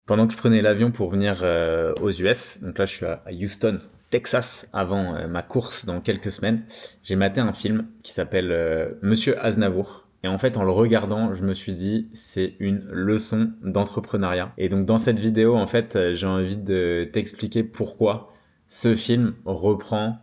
Pendant que je prenais l'avion pour venir aux US, donc là je suis à Houston, Texas, avant ma course dans quelques semaines, j'ai maté un film qui s'appelle Monsieur Aznavour. Et en fait, en le regardant, je me suis dit, c'est une leçon d'entrepreneuriat. Et donc dans cette vidéo, en fait, j'ai envie de t'expliquer pourquoi ce film reprend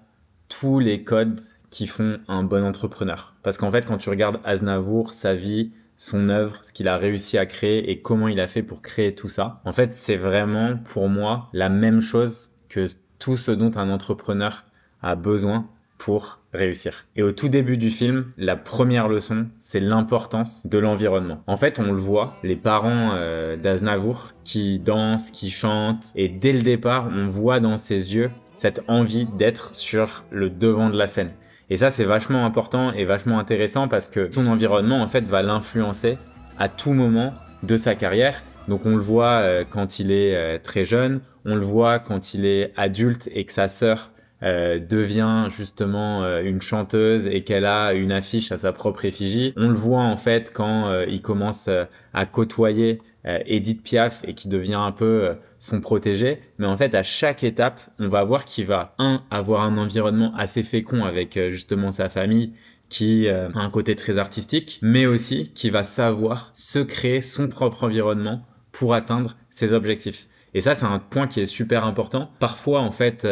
tous les codes qui font un bon entrepreneur. Parce qu'en fait, quand tu regardes Aznavour, sa vie, son œuvre, ce qu'il a réussi à créer et comment il a fait pour créer tout ça. En fait, c'est vraiment pour moi la même chose que tout ce dont un entrepreneur a besoin pour réussir. Et au tout début du film, la première leçon, c'est l'importance de l'environnement. En fait, on le voit, les parents d'Aznavour qui dansent, qui chantent, et dès le départ, on voit dans ses yeux cette envie d'être sur le devant de la scène. Et ça, c'est vachement important et vachement intéressant parce que son environnement, en fait, va l'influencer à tout moment de sa carrière. Donc, on le voit quand il est très jeune, on le voit quand il est adulte et que sa sœur devient justement une chanteuse et qu'elle a une affiche à sa propre effigie. On le voit en fait quand il commence à côtoyer Edith Piaf et qui devient un peu son protégé. Mais en fait, à chaque étape, on va voir qu'il va, avoir un environnement assez fécond avec justement sa famille qui a un côté très artistique, mais aussi qui va savoir se créer son propre environnement pour atteindre ses objectifs. Et ça, c'est un point qui est super important. Parfois, en fait,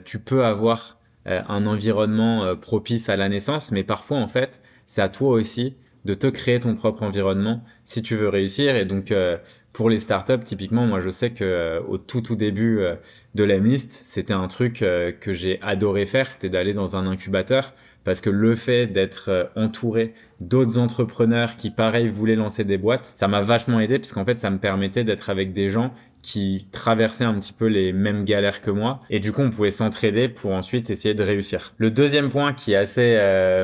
tu peux avoir un environnement propice à la naissance, mais parfois, en fait, c'est à toi aussi de te créer ton propre environnement si tu veux réussir. Et donc, pour les startups, typiquement, moi, je sais que au tout début de l'Emlist, c'était un truc que j'ai adoré faire, c'était d'aller dans un incubateur, parce que le fait d'être entouré d'autres entrepreneurs qui, pareil, voulaient lancer des boîtes, ça m'a vachement aidé, parce qu'en fait, ça me permettait d'être avec des gens qui traversaient un petit peu les mêmes galères que moi, et du coup on pouvait s'entraider pour ensuite essayer de réussir. Le deuxième point qui est assez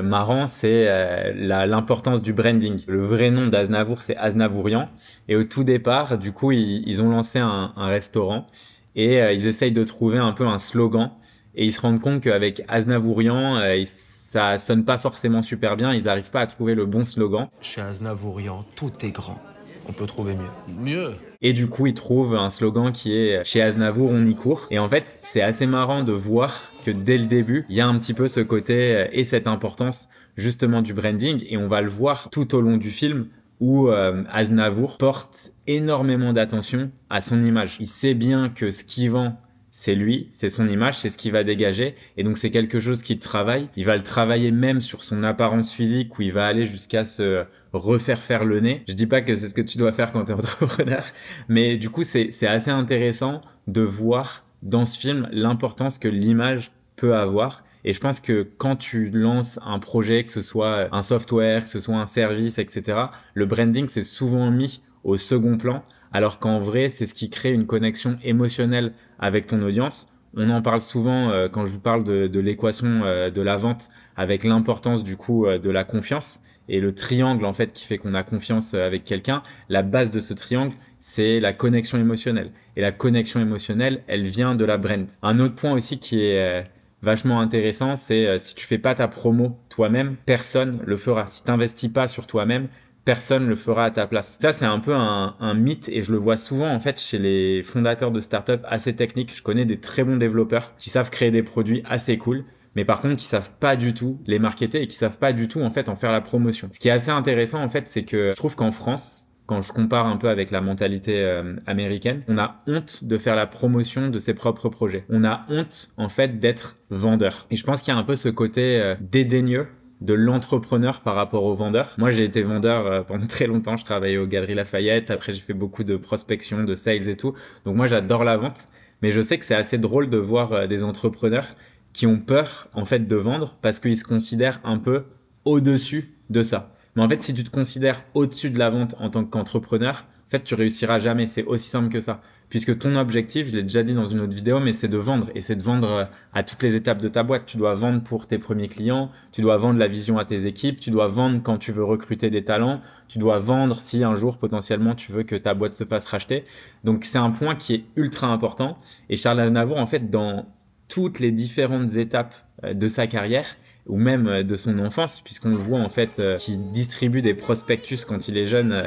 marrant, c'est l'importance du branding. Le vrai nom d'Aznavour, c'est Aznavourian, et au tout départ, du coup ils ont lancé un restaurant, et ils essayent de trouver un peu un slogan, et ils se rendent compte qu'avec Aznavourian, ça sonne pas forcément super bien, ils arrivent pas à trouver le bon slogan. Chez Aznavourian, tout est grand. On peut trouver mieux. Mieux? Et du coup, ils trouvent un slogan qui est chez Aznavour, on y court. Et en fait, c'est assez marrant de voir que dès le début, il y a un petit peu ce côté et cette importance justement du branding. Et on va le voir tout au long du film où Aznavour porte énormément d'attention à son image. Il sait bien que ce qu'il vend, c'est lui, c'est son image, c'est ce qu'il va dégager. Et donc, c'est quelque chose qu'il travaille. Il va le travailler même sur son apparence physique où il va aller jusqu'à se refaire faire le nez. Je dis pas que c'est ce que tu dois faire quand tu es entrepreneur, mais du coup, c'est assez intéressant de voir dans ce film l'importance que l'image peut avoir. Et je pense que quand tu lances un projet, que ce soit un software, que ce soit un service, etc., le branding, c'est souvent mis au second plan, alors qu'en vrai, c'est ce qui crée une connexion émotionnelle avec ton audience. On en parle souvent quand je vous parle de l'équation de la vente, avec l'importance du coup de la confiance et le triangle en fait qui fait qu'on a confiance avec quelqu'un. La base de ce triangle, c'est la connexion émotionnelle. Et la connexion émotionnelle, elle vient de la brand. Un autre point aussi qui est vachement intéressant, c'est si tu fais pas ta promo toi-même, personne le fera. Si t'investis pas sur toi-même, personne le fera à ta place. Ça, c'est un peu un mythe et je le vois souvent en fait chez les fondateurs de startups assez techniques. Je connais des très bons développeurs qui savent créer des produits assez cool, mais par contre qui savent pas du tout les marketer et qui savent pas du tout en fait en faire la promotion. Ce qui est assez intéressant en fait, c'est que je trouve qu'en France, quand je compare un peu avec la mentalité américaine, on a honte de faire la promotion de ses propres projets. On a honte en fait d'être vendeur. Et je pense qu'il y a un peu ce côté dédaigneux de l'entrepreneur par rapport au vendeur. Moi, j'ai été vendeur pendant très longtemps. Je travaillais aux Galeries Lafayette. Après, j'ai fait beaucoup de prospection, de sales et tout. Donc moi, j'adore la vente. Mais je sais que c'est assez drôle de voir des entrepreneurs qui ont peur, en fait, de vendre parce qu'ils se considèrent un peu au-dessus de ça. Mais en fait, si tu te considères au-dessus de la vente en tant qu'entrepreneur, en fait, tu réussiras jamais. C'est aussi simple que ça. Puisque ton objectif, je l'ai déjà dit dans une autre vidéo, mais c'est de vendre. Et c'est de vendre à toutes les étapes de ta boîte. Tu dois vendre pour tes premiers clients, tu dois vendre la vision à tes équipes, tu dois vendre quand tu veux recruter des talents, tu dois vendre si un jour potentiellement tu veux que ta boîte se fasse racheter. Donc c'est un point qui est ultra important. Et Charles Aznavour, en fait, dans toutes les différentes étapes de sa carrière, ou même de son enfance, puisqu'on le voit en fait qu'il distribue des prospectus quand il est jeune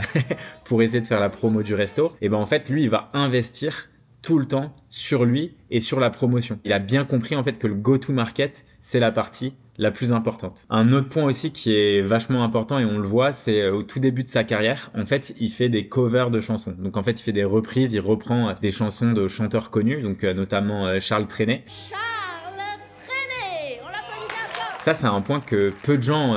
pour essayer de faire la promo du resto, et ben en fait lui il va investir tout le temps sur lui et sur la promotion. Il a bien compris en fait que le go-to-market, c'est la partie la plus importante. Un autre point aussi qui est vachement important et on le voit, c'est au tout début de sa carrière, en fait, il fait des covers de chansons. Donc en fait, il fait des reprises, il reprend des chansons de chanteurs connus, donc notamment Charles Trenet. Charles Trenet, on l'applaudit bien fort. Ça, c'est un point que peu de gens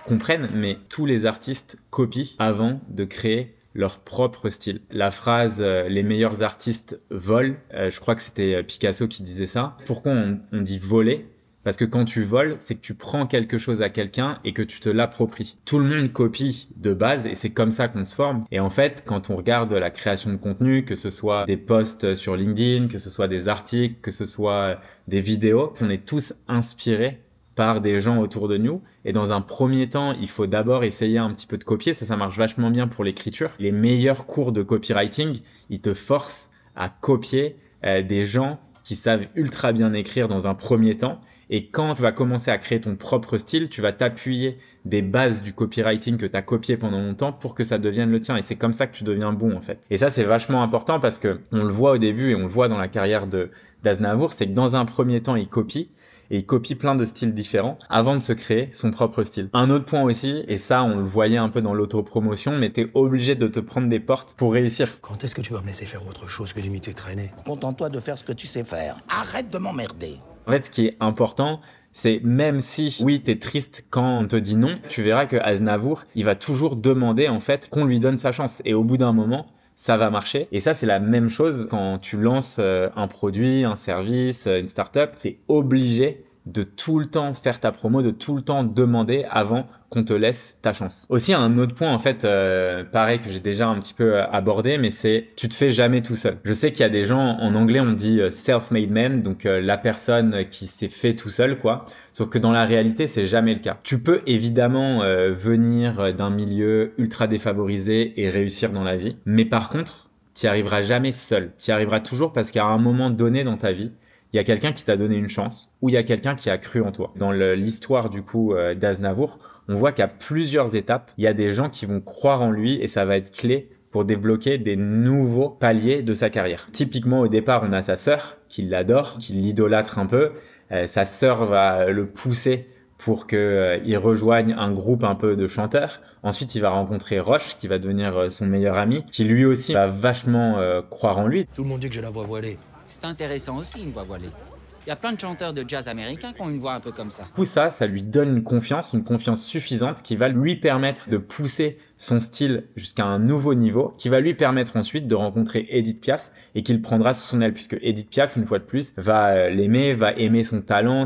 comprennent, mais tous les artistes copient avant de créer leur propre style. La phrase les meilleurs artistes volent, je crois que c'était Picasso qui disait ça. Pourquoi on dit voler? Parce que quand tu voles, c'est que tu prends quelque chose à quelqu'un et que tu te l'appropries. Tout le monde copie de base et c'est comme ça qu'on se forme. Et en fait, quand on regarde la création de contenu, que ce soit des posts sur LinkedIn, que ce soit des articles, que ce soit des vidéos, on est tous inspirés par des gens autour de nous. Et dans un premier temps, il faut d'abord essayer un petit peu de copier. Ça marche vachement bien pour l'écriture. Les meilleurs cours de copywriting, ils te forcent à copier des gens qui savent ultra bien écrire dans un premier temps. Et quand tu vas commencer à créer ton propre style, tu vas t'appuyer des bases du copywriting que tu as copié pendant longtemps pour que ça devienne le tien. Et c'est comme ça que tu deviens bon en fait. Et ça, c'est vachement important parce que on le voit au début et on le voit dans la carrière d'Aznavour, c'est que dans un premier temps, il copie. Et il copie plein de styles différents avant de se créer son propre style. Un autre point aussi, et ça on le voyait un peu dans l'autopromotion, mais t'es obligé de te prendre des portes pour réussir. Quand est-ce que tu vas me laisser faire autre chose que d'imiter Trenet? Contente-toi de faire ce que tu sais faire. Arrête de m'emmerder. En fait, ce qui est important, c'est même si, oui, t'es triste quand on te dit non, tu verras que Aznavour, il va toujours demander en fait qu'on lui donne sa chance. Et au bout d'un moment, ça va marcher. Et ça, c'est la même chose quand tu lances un produit, un service, une startup. T'es obligé de tout le temps faire ta promo, de tout le temps demander avant qu'on te laisse ta chance. Aussi, un autre point, en fait, pareil que j'ai déjà un petit peu abordé, mais c'est tu te fais jamais tout seul. Je sais qu'il y a des gens, en anglais, on dit self-made man, donc la personne qui s'est fait tout seul, quoi. Sauf que dans la réalité, c'est jamais le cas. Tu peux évidemment venir d'un milieu ultra défavorisé et réussir dans la vie, mais par contre, tu n'y arriveras jamais seul. Tu y arriveras toujours parce qu'à un moment donné dans ta vie, il y a quelqu'un qui t'a donné une chance ou il y a quelqu'un qui a cru en toi. Dans l'histoire du coup d'Aznavour, on voit qu'à plusieurs étapes, il y a des gens qui vont croire en lui et ça va être clé pour débloquer des nouveaux paliers de sa carrière. Typiquement, au départ, on a sa sœur qui l'adore, qui l'idolâtre un peu. Sa sœur va le pousser pour qu'il rejoigne un groupe un peu de chanteurs. Ensuite, il va rencontrer Roche, qui va devenir son meilleur ami, qui lui aussi va vachement croire en lui. Tout le monde dit que j'ai la voix voilée. C'est intéressant aussi, une voix voilée. Il y a plein de chanteurs de jazz américains qui ont une voix un peu comme ça. Du coup, ça lui donne une confiance suffisante qui va lui permettre de pousser son style jusqu'à un nouveau niveau, qui va lui permettre ensuite de rencontrer Edith Piaf et qu'il prendra sous son aile, puisque Edith Piaf, une fois de plus, va l'aimer, va aimer son talent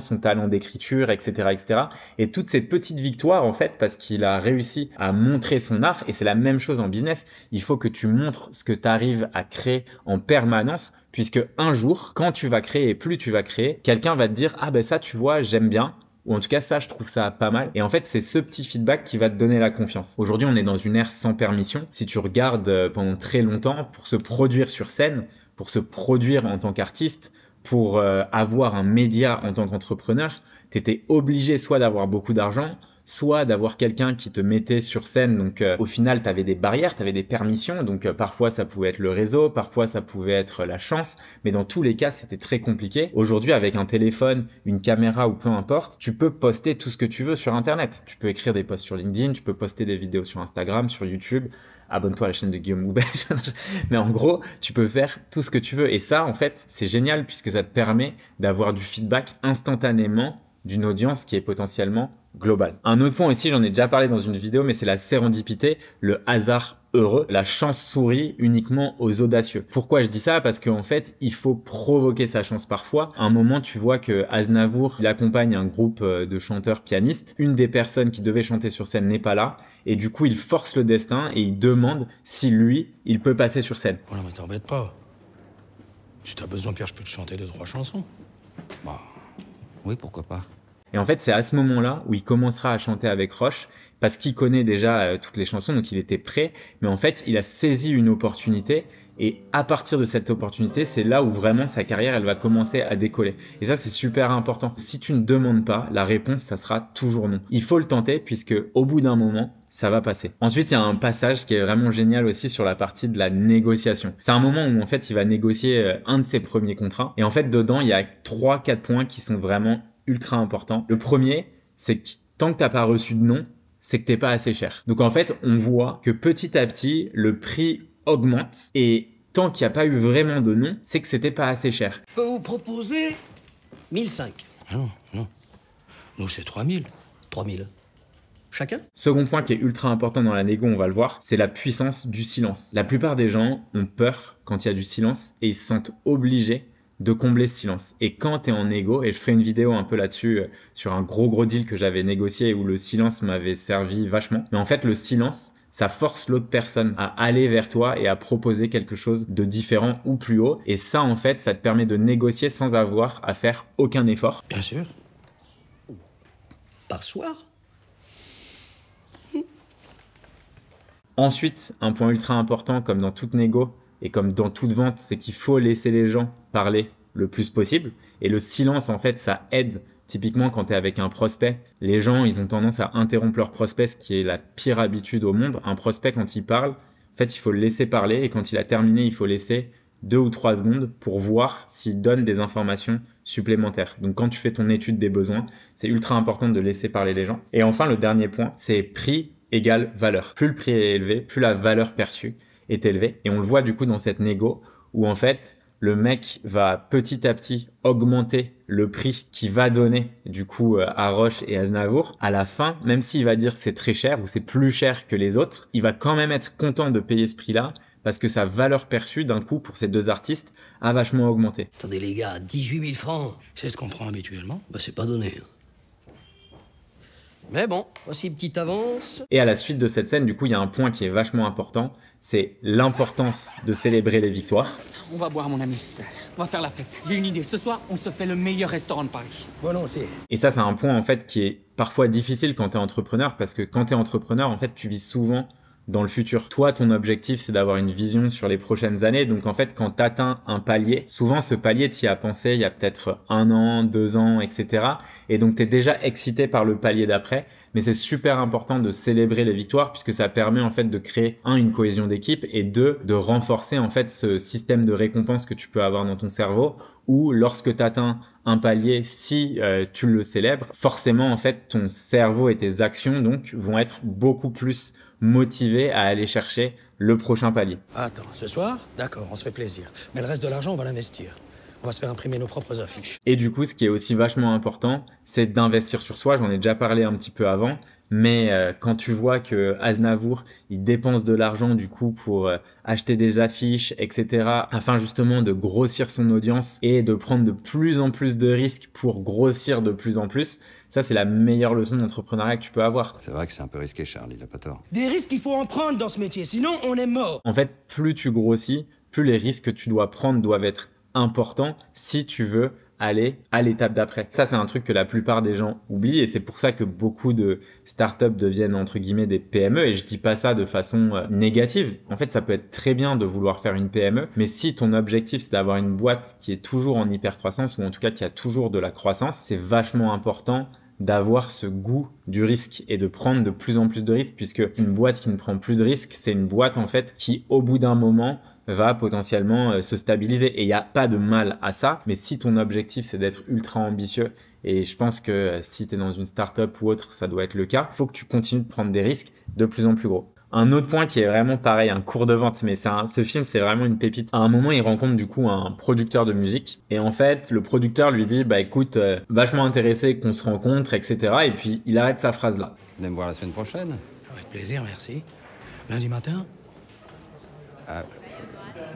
d'écriture, etc., etc. Et toutes ces petites victoires, en fait, parce qu'il a réussi à montrer son art, et c'est la même chose en business, il faut que tu montres ce que tu arrives à créer en permanence, puisque un jour, quand tu vas créer et plus tu vas créer, quelqu'un va te dire « Ah ben ça, tu vois, j'aime bien ». Ou en tout cas, ça, je trouve ça pas mal. Et en fait, c'est ce petit feedback qui va te donner la confiance. Aujourd'hui, on est dans une ère sans permission. Si tu regardes pendant très longtemps, pour se produire sur scène, pour se produire en tant qu'artiste, pour avoir un média en tant qu'entrepreneur, tu étais obligé soit d'avoir beaucoup d'argent, soit d'avoir quelqu'un qui te mettait sur scène. Donc au final, tu avais des barrières, tu avais des permissions. Donc parfois, ça pouvait être le réseau, parfois, ça pouvait être la chance. Mais dans tous les cas, c'était très compliqué. Aujourd'hui, avec un téléphone, une caméra ou peu importe, tu peux poster tout ce que tu veux sur Internet. Tu peux écrire des posts sur LinkedIn, tu peux poster des vidéos sur Instagram, sur YouTube. Abonne-toi à la chaîne de Guillaume Goubet. Mais en gros, tu peux faire tout ce que tu veux. Et ça, en fait, c'est génial puisque ça te permet d'avoir du feedback instantanément d'une audience qui est potentiellement globale. Un autre point aussi, j'en ai déjà parlé dans une vidéo, mais c'est la sérendipité, le hasard heureux. La chance sourit uniquement aux audacieux. Pourquoi je dis ça? Parce qu'en fait, il faut provoquer sa chance parfois. À un moment, tu vois que Aznavour, il accompagne un groupe de chanteurs pianistes. Une des personnes qui devait chanter sur scène n'est pas là. Et du coup, il force le destin et il demande si lui, il peut passer sur scène. Voilà, mais t'embête pas. Si t'as besoin, Pierre, je peux te chanter 2-3 chansons. Bah, oui, pourquoi pas. Et en fait, c'est à ce moment-là où il commencera à chanter avec Roche, parce qu'il connaît déjà toutes les chansons, donc il était prêt. Mais en fait, il a saisi une opportunité Et à partir de cette opportunité, c'est là où vraiment sa carrière, elle va commencer à décoller. Et ça, c'est super important. Si tu ne demandes pas, la réponse, ça sera toujours non. Il faut le tenter puisque au bout d'un moment, ça va passer. Ensuite, il y a un passage qui est vraiment génial aussi sur la partie de la négociation. C'est un moment où en fait, il va négocier un de ses premiers contrats. Et en fait, dedans, il y a 3-4 points qui sont vraiment ultra importants. Le premier, c'est que tant que t'as pas reçu de non, c'est que t'es pas assez cher. Donc en fait, on voit que petit à petit, le prix augmente et tant qu'il n'y a pas eu vraiment de non, c'est que c'était pas assez cher. Je peux vous proposer 1005. Ah non, non. Nous, c'est 3000. 3000. Chacun? Second point qui est ultra important dans la négo, on va le voir, c'est la puissance du silence. La plupart des gens ont peur quand il y a du silence et ils se sentent obligés de combler ce silence. Et quand tu es en négo, et je ferai une vidéo un peu là-dessus sur un gros deal que j'avais négocié où le silence m'avait servi vachement. Mais en fait, le silence, ça force l'autre personne à aller vers toi et à proposer quelque chose de différent ou plus haut. Et ça, en fait, ça te permet de négocier sans avoir à faire aucun effort. Bien sûr. Par soir? Ensuite, un point ultra important, comme dans toute négo et comme dans toute vente, c'est qu'il faut laisser les gens parler le plus possible. Et le silence, en fait, ça aide. Typiquement, quand tu es avec un prospect, les gens, ils ont tendance à interrompre leur prospect, ce qui est la pire habitude au monde. Un prospect, quand il parle, en fait, il faut le laisser parler. Et quand il a terminé, il faut laisser 2 ou 3 secondes pour voir s'il donne des informations supplémentaires. Donc, quand tu fais ton étude des besoins, c'est ultra important de laisser parler les gens. Et enfin, le dernier point, c'est prix égale valeur. Plus le prix est élevé, plus la valeur perçue est élevée. Et on le voit du coup dans cette négo où en fait, le mec va petit à petit augmenter le prix qu'il va donner du coup à Roche et Aznavour. À la fin, même s'il va dire que c'est très cher ou c'est plus cher que les autres, il va quand même être content de payer ce prix-là parce que sa valeur perçue d'un coup pour ces deux artistes a vachement augmenté. Attendez les gars, 18 000 francs. C'est ce qu'on prend habituellement. Bah c'est pas donné. Mais bon, voici une petite avance. Et à la suite de cette scène, du coup, il y a un point qui est vachement important, c'est l'importance de célébrer les victoires. On va boire, mon ami. On va faire la fête. J'ai une idée. Ce soir, on se fait le meilleur restaurant de Paris. Volontiers. Et ça, c'est un point, en fait, qui est parfois difficile quand tu es entrepreneur, parce que quand tu es entrepreneur, en fait, tu vis souvent dans le futur. Toi, ton objectif, c'est d'avoir une vision sur les prochaines années. Donc, en fait, quand tu atteins un palier, souvent, ce palier, tu y as pensé il y a peut-être 1 an, 2 ans, etc. Et donc, tu es déjà excité par le palier d'après. Mais c'est super important de célébrer les victoires puisque ça permet en fait de créer une cohésion d'équipe et de renforcer en fait ce système de récompense que tu peux avoir dans ton cerveau où lorsque tu atteins un palier, si tu le célèbres, forcément en fait ton cerveau et tes actions donc vont être beaucoup plus motivés à aller chercher le prochain palier. Attends, ce soir? D'accord, on se fait plaisir. Mais le reste de l'argent, on va l'investir. On va se faire imprimer nos propres affiches. Et du coup, ce qui est aussi vachement important, c'est d'investir sur soi. J'en ai déjà parlé un petit peu avant. Mais quand tu vois que Aznavour, il dépense de l'argent du coup pour acheter des affiches, etc. afin justement de grossir son audience et de prendre de plus en plus de risques pour grossir de plus en plus, ça c'est la meilleure leçon d'entrepreneuriat que tu peux avoir. C'est vrai que c'est un peu risqué, Charles, il a pas tort. Des risques, il faut en prendre dans ce métier, sinon on est mort. En fait, plus tu grossis, plus les risques que tu dois prendre doivent être importants si tu veux aller à l'étape d'après. Ça, c'est un truc que la plupart des gens oublient et c'est pour ça que beaucoup de startups deviennent entre guillemets des PME et je dis pas ça de façon négative. En fait, ça peut être très bien de vouloir faire une PME, mais si ton objectif c'est d'avoir une boîte qui est toujours en hypercroissance ou en tout cas qui a toujours de la croissance, c'est vachement important d'avoir ce goût du risque et de prendre de plus en plus de risques puisque une boîte qui ne prend plus de risques, c'est une boîte en fait qui au bout d'un moment va potentiellement se stabiliser et il n'y a pas de mal à ça, mais si ton objectif c'est d'être ultra ambitieux et je pense que si tu es dans une startup ou autre ça doit être le cas, il faut que tu continues de prendre des risques de plus en plus gros. Un autre point qui est vraiment pareil, un cours de vente, mais ce film c'est vraiment une pépite. À un moment il rencontre du coup un producteur de musique et en fait le producteur lui dit bah écoute, vachement intéressé qu'on se rencontre etc. et puis il arrête sa phrase là. Venez me voir la semaine prochaine. Avec plaisir, merci. Lundi matin?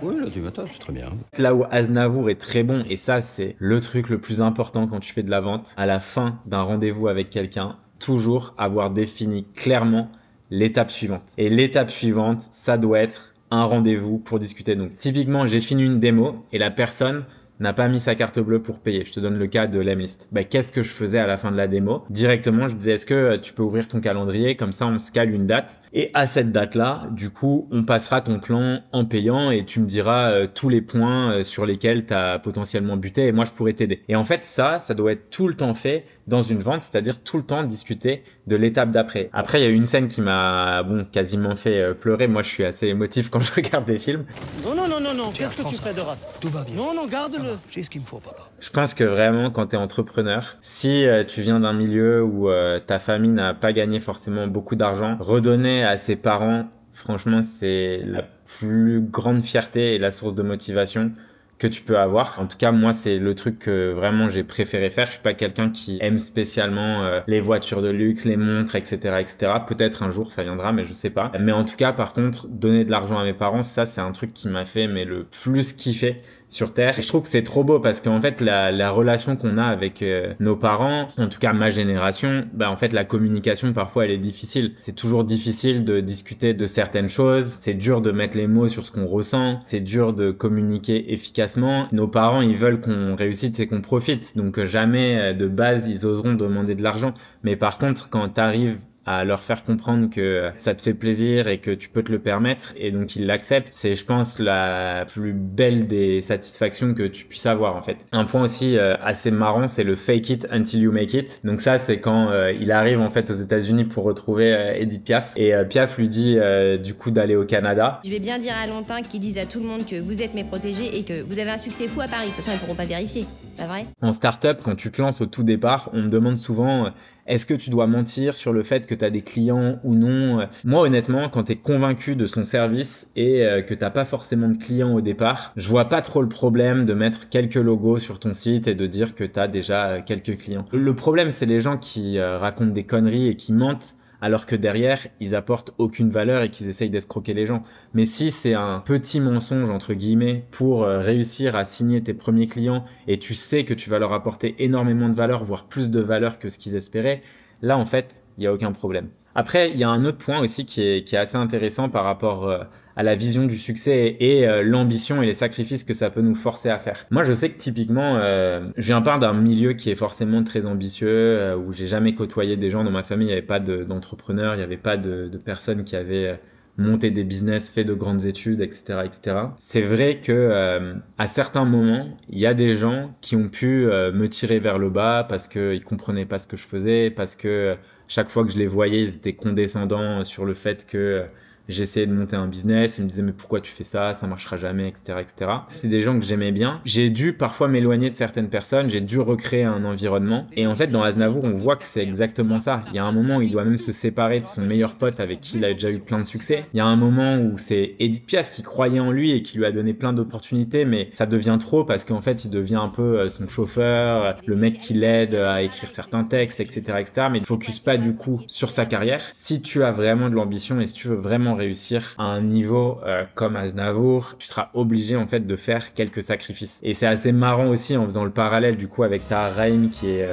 Oui, lundi matin, c'est très bien. Là où Aznavour est très bon, et ça c'est le truc le plus important quand tu fais de la vente, à la fin d'un rendez-vous avec quelqu'un, toujours avoir défini clairement l'étape suivante. Et l'étape suivante, ça doit être un rendez-vous pour discuter. Donc typiquement, j'ai fini une démo et la personne n'a pas mis sa carte bleue pour payer. Je te donne le cas de l'Emlist. Bah, qu'est-ce que je faisais à la fin de la démo? Directement, je disais, est-ce que tu peux ouvrir ton calendrier? Comme ça, on se cale une date. Et à cette date-là, du coup, on passera ton plan en payant et tu me diras tous les points sur lesquels tu as potentiellement buté et moi, je pourrais t'aider. Et en fait, ça doit être tout le temps fait dans une vente, c'est-à-dire tout le temps discuter de l'étape d'après. Après, il y a eu une scène qui m'a quasiment fait pleurer. Moi, je suis assez émotif quand je regarde des films. Non, qu'est-ce que tu fais de rate? Tout va bien. Non, garde-le. J'ai ce qu'il me faut, papa. Je pense que vraiment, quand tu es entrepreneur, si tu viens d'un milieu où ta famille n'a pas gagné forcément beaucoup d'argent, redonner à ses parents, franchement, c'est la plus grande fierté et la source de motivation que tu peux avoir. En tout cas, moi, c'est le truc que vraiment j'ai préféré faire. Je suis pas quelqu'un qui aime spécialement les voitures de luxe, les montres, etc., etc. Peut-être un jour ça viendra, mais je sais pas. Mais en tout cas, par contre, donner de l'argent à mes parents, ça, c'est un truc qui m'a fait mais le plus kiffer sur Terre. Et je trouve que c'est trop beau parce qu'en fait, la relation qu'on a avec nos parents, en tout cas ma génération, bah en fait, la communication, parfois, elle est difficile. C'est toujours difficile de discuter de certaines choses. C'est dur de mettre les mots sur ce qu'on ressent. C'est dur de communiquer efficacement. Nos parents, ils veulent qu'on réussisse et qu'on profite. Donc, jamais, de base, ils oseront demander de l'argent. Mais par contre, quand t'arrives à leur faire comprendre que ça te fait plaisir et que tu peux te le permettre et donc ils l'acceptent, c'est je pense la plus belle des satisfactions que tu puisses avoir en fait. Un point aussi assez marrant, c'est le fake it until you make it. Donc ça c'est quand il arrive en fait aux États-Unis pour retrouver Edith Piaf et Piaf lui dit du coup d'aller au Canada. Je vais bien dire à Lantin qu'ils disent à tout le monde que vous êtes mes protégés et que vous avez un succès fou à Paris. De toute façon, ils pourront pas vérifier, pas vrai? En start-up, quand tu te lances au tout départ, on me demande souvent est-ce que tu dois mentir sur le fait que tu as des clients ou non? Moi, honnêtement, quand tu es convaincu de son service et que t'as pas forcément de clients au départ, je vois pas trop le problème de mettre quelques logos sur ton site et de dire que tu as déjà quelques clients. Le problème, c'est les gens qui racontent des conneries et qui mentent alors que derrière, ils apportent aucune valeur et qu'ils essayent d'escroquer les gens. Mais si c'est un petit mensonge, entre guillemets, pour réussir à signer tes premiers clients et tu sais que tu vas leur apporter énormément de valeur, voire plus de valeur que ce qu'ils espéraient, là, en fait, il n'y a aucun problème. Après, il y a un autre point aussi qui est assez intéressant par rapport à la vision du succès et l'ambition et les sacrifices que ça peut nous forcer à faire. Moi, je sais que typiquement, je viens pas d'un milieu qui est forcément très ambitieux, où j'ai jamais côtoyé des gens dans ma famille, il n'y avait pas d'entrepreneurs, il n'y avait pas de personnes qui avaient monté des business, fait de grandes études, etc., etc. C'est vrai que à certains moments, il y a des gens qui ont pu me tirer vers le bas parce qu'ils comprenaient pas ce que je faisais, parce que chaque fois que je les voyais, ils étaient condescendants sur le fait que j'essayais de monter un business, ils me disaient mais pourquoi tu fais ça marchera jamais, etc., etc. C'est des gens que j'aimais bien. J'ai dû parfois m'éloigner de certaines personnes, j'ai dû recréer un environnement. Et en fait, dans Aznavour, on voit que c'est exactement ça. Il y a un moment où il doit même se séparer de son meilleur pote avec qui il a déjà eu plein de succès. Il y a un moment où c'est Edith Piaf qui croyait en lui et qui lui a donné plein d'opportunités, mais ça devient trop parce qu'en fait, il devient un peu son chauffeur, le mec qui l'aide à écrire certains textes, etc., etc. Mais il ne focus pas du coup sur sa carrière. Si tu as vraiment de l'ambition et si tu veux vraiment réussir à un niveau comme Aznavour, tu seras obligé en fait de faire quelques sacrifices. Et c'est assez marrant aussi en faisant le parallèle du coup avec Tahar Rahim qui est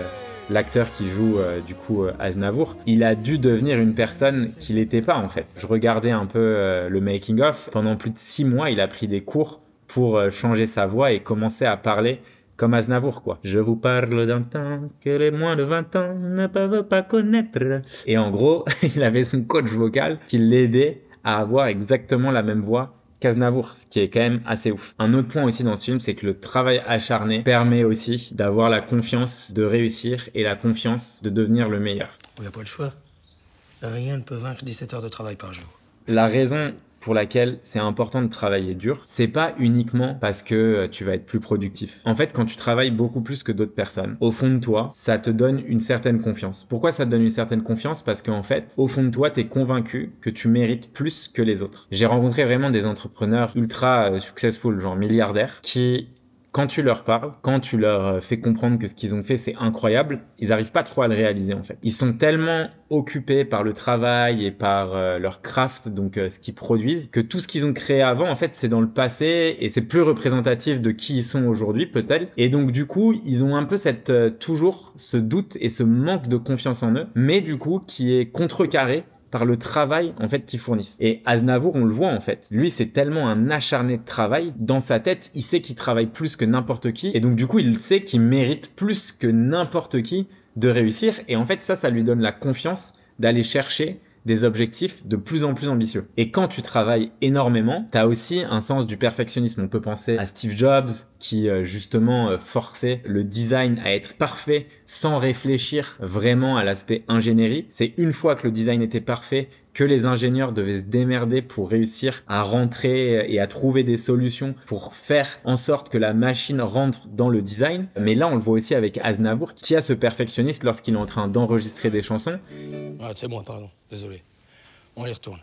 l'acteur qui joue du coup Aznavour. Il a dû devenir une personne qu'il n'était pas en fait. Je regardais un peu le making of. Pendant plus de 6 mois, il a pris des cours pour changer sa voix et commencer à parler comme Aznavour, quoi. Je vous parle d'un temps que les moins de 20 ans ne peuvent pas connaître. Et en gros, il avait son coach vocal qui l'aidait à avoir exactement la même voix qu'Aznavour, ce qui est quand même assez ouf. Un autre point aussi dans ce film, c'est que le travail acharné permet aussi d'avoir la confiance de réussir et la confiance de devenir le meilleur. On n'a pas le choix. Rien ne peut vaincre 17 heures de travail par jour. La raison pour laquelle c'est important de travailler dur, c'est pas uniquement parce que tu vas être plus productif. En fait, quand tu travailles beaucoup plus que d'autres personnes, au fond de toi, ça te donne une certaine confiance. Pourquoi ça te donne une certaine confiance? Parce qu'en fait, au fond de toi, t'es convaincu que tu mérites plus que les autres. J'ai rencontré vraiment des entrepreneurs ultra successful, genre milliardaires, qui quand tu leur parles, quand tu leur fais comprendre que ce qu'ils ont fait, c'est incroyable, ils arrivent pas trop à le réaliser, en fait. Ils sont tellement occupés par le travail et par leur craft, donc ce qu'ils produisent, que tout ce qu'ils ont créé avant, en fait, c'est dans le passé et c'est plus représentatif de qui ils sont aujourd'hui, peut-être. Et donc, du coup, ils ont un peu toujours ce doute et ce manque de confiance en eux, mais du coup, qui est contrecarré par le travail en fait qu'ils fournissent. Et Aznavour, on le voit en fait. Lui, c'est tellement un acharné de travail. Dans sa tête, il sait qu'il travaille plus que n'importe qui. Et donc du coup, il sait qu'il mérite plus que n'importe qui de réussir. Et en fait, ça lui donne la confiance d'aller chercher des objectifs de plus en plus ambitieux. Et quand tu travailles énormément, tu as aussi un sens du perfectionnisme. On peut penser à Steve Jobs qui justement forçait le design à être parfait sans réfléchir vraiment à l'aspect ingénierie. C'est une fois que le design était parfait que les ingénieurs devaient se démerder pour réussir à rentrer et à trouver des solutions pour faire en sorte que la machine rentre dans le design. Mais là, on le voit aussi avec Aznavour qui a ce perfectionniste lorsqu'il est en train d'enregistrer des chansons. Ah, c'est moi, pardon. Désolé. On y retourne.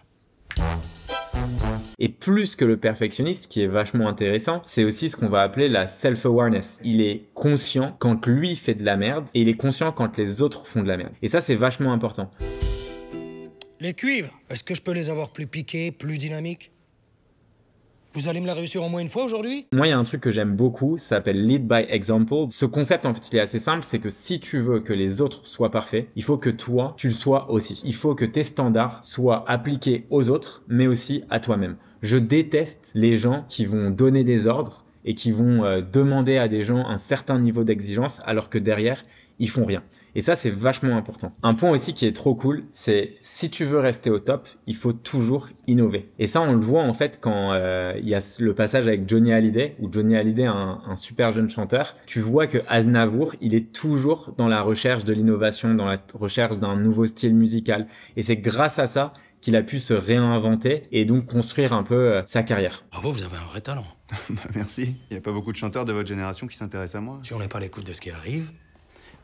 Et plus que le perfectionnisme, qui est vachement intéressant, c'est aussi ce qu'on va appeler la self-awareness. Il est conscient quand lui fait de la merde et il est conscient quand les autres font de la merde. Et ça, c'est vachement important. Les cuivres, est-ce que je peux les avoir plus piqués, plus dynamiques? Vous allez me la réussir au moins une fois aujourd'hui? Moi, il y a un truc que j'aime beaucoup, ça s'appelle Lead by Example. Ce concept, en fait, il est assez simple, c'est que si tu veux que les autres soient parfaits, il faut que toi, tu le sois aussi. Il faut que tes standards soient appliqués aux autres, mais aussi à toi-même. Je déteste les gens qui vont donner des ordres et qui vont demander à des gens un certain niveau d'exigence, alors que derrière, ils font rien. Et ça, c'est vachement important. Un point aussi qui est trop cool, c'est si tu veux rester au top, il faut toujours innover. Et ça, on le voit en fait quand il y a le passage avec Johnny Hallyday, où Johnny Hallyday, un super jeune chanteur, tu vois que Aznavour, il est toujours dans la recherche de l'innovation, dans la recherche d'un nouveau style musical. Et c'est grâce à ça qu'il a pu se réinventer et donc construire un peu sa carrière. Bravo, vous avez un vrai talent. Merci. Il n'y a pas beaucoup de chanteurs de votre génération qui s'intéressent à moi. Si on n'est pas à l'écoute de ce qui arrive,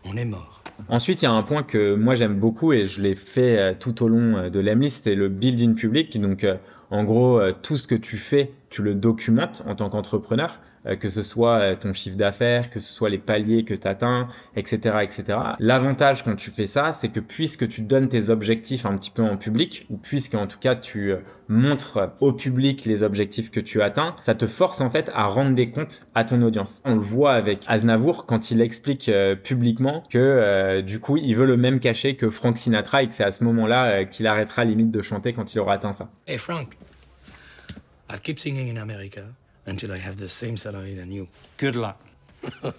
on est mort. Ensuite, il y a un point que moi j'aime beaucoup et je l'ai fait tout au long de l'Emlist, c'est le build-in public. Donc en gros, tout ce que tu fais, tu le documentes en tant qu'entrepreneur, que ce soit ton chiffre d'affaires, que ce soit les paliers que tu atteins, etc., etc. L'avantage quand tu fais ça, c'est que puisque tu donnes tes objectifs un petit peu en public, ou puisque en tout cas tu montres au public les objectifs que tu atteins, ça te force en fait à rendre des comptes à ton audience. On le voit avec Aznavour quand il explique publiquement que du coup il veut le même cachet que Frank Sinatra et que c'est à ce moment-là qu'il arrêtera limite de chanter quand il aura atteint ça. Hey Frank, I'll keep singing in America until I have the same salary than you. Good luck.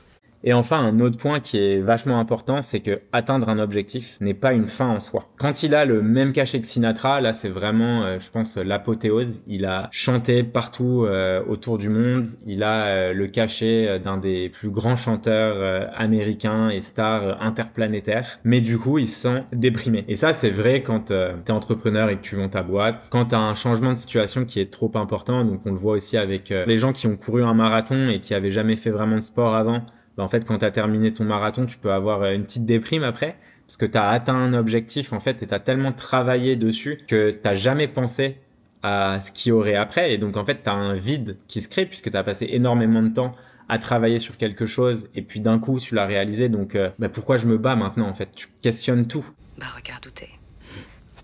Et enfin, un autre point qui est vachement important, c'est que atteindre un objectif n'est pas une fin en soi. Quand il a le même cachet que Sinatra, là c'est vraiment, je pense, l'apothéose. Il a chanté partout autour du monde. Il a le cachet d'un des plus grands chanteurs américains et stars interplanétaires. Mais du coup, il se sent déprimé. Et ça, c'est vrai quand t'es entrepreneur et que tu vends ta boîte. Quand t'as un changement de situation qui est trop important, donc on le voit aussi avec les gens qui ont couru un marathon et qui avaient jamais fait vraiment de sport avant. En fait, quand tu as terminé ton marathon, tu peux avoir une petite déprime après parce que tu as atteint un objectif en fait et tu as tellement travaillé dessus que tu n'as jamais pensé à ce qu'il y aurait après. Et donc, en fait, tu as un vide qui se crée puisque tu as passé énormément de temps à travailler sur quelque chose et puis d'un coup, tu l'as réalisé. Donc, pourquoi je me bats maintenant en fait? Tu questionnes tout. Bah, regarde où t'es.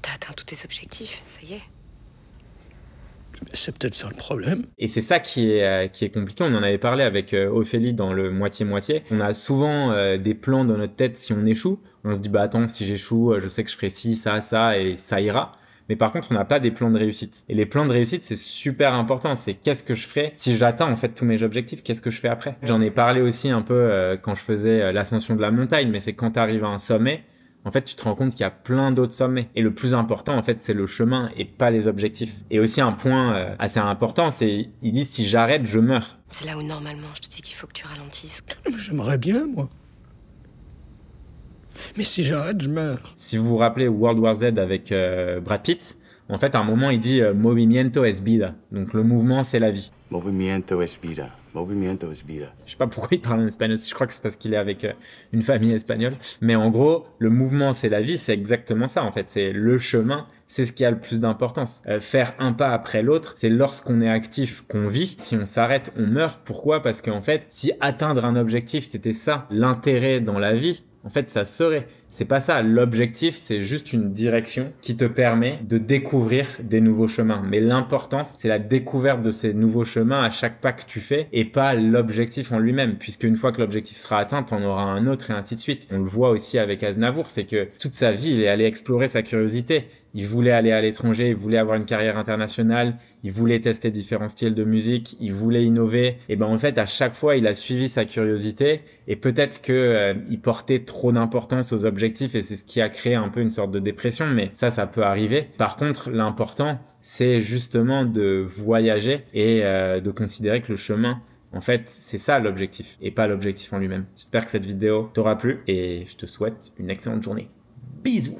T'as atteint tous tes objectifs, ça y est. C'est peut-être ça le problème. Et c'est ça qui est compliqué. On en avait parlé avec Ophélie dans le moitié-moitié. On a souvent des plans dans notre tête si on échoue. On se dit, bah attends, si j'échoue, je sais que je ferai ci, ça, et ça ira. Mais par contre, on n'a pas des plans de réussite. Et les plans de réussite, c'est super important. C'est qu'est-ce que je ferai si j'atteins en fait tous mes objectifs, qu'est-ce que je fais après? J'en ai parlé aussi un peu quand je faisais l'ascension de la montagne, mais c'est quand tu arrives à un sommet, en fait, tu te rends compte qu'il y a plein d'autres sommets. Et le plus important, en fait, c'est le chemin et pas les objectifs. Et aussi un point assez important, c'est ils disent si j'arrête, je meurs. C'est là où normalement je te dis qu'il faut que tu ralentisses. J'aimerais bien, moi. Mais si j'arrête, je meurs. Si vous vous rappelez World War Z avec Brad Pitt, en fait, à un moment, il dit Movimiento es vida. Donc le mouvement, c'est la vie. Movimiento es vida. Movimiento es vida. Je sais pas pourquoi il parle en espagnol, je crois que c'est parce qu'il est avec une famille espagnole. Mais en gros, le mouvement, c'est la vie, c'est exactement ça en fait. C'est le chemin, c'est ce qui a le plus d'importance. Faire un pas après l'autre, c'est lorsqu'on est actif qu'on vit. Si on s'arrête, on meurt. Pourquoi? Parce qu'en fait, si atteindre un objectif, c'était ça, l'intérêt dans la vie, en fait, ça serait. C'est pas ça. L'objectif, c'est juste une direction qui te permet de découvrir des nouveaux chemins. Mais l'important, c'est la découverte de ces nouveaux chemins à chaque pas que tu fais et pas l'objectif en lui-même. Puisque une fois que l'objectif sera atteint, t'en auras un autre et ainsi de suite. On le voit aussi avec Aznavour, c'est que toute sa vie, il est allé explorer sa curiosité. il voulait aller à l'étranger, il voulait avoir une carrière internationale, il voulait tester différents styles de musique, il voulait innover. Et ben en fait, à chaque fois, il a suivi sa curiosité et peut-être que il portait trop d'importance aux objectifs et c'est ce qui a créé un peu une sorte de dépression. Mais ça peut arriver. Par contre, l'important, c'est justement de voyager et de considérer que le chemin, en fait, c'est ça l'objectif et pas l'objectif en lui-même. J'espère que cette vidéo t'aura plu et je te souhaite une excellente journée. Bisous!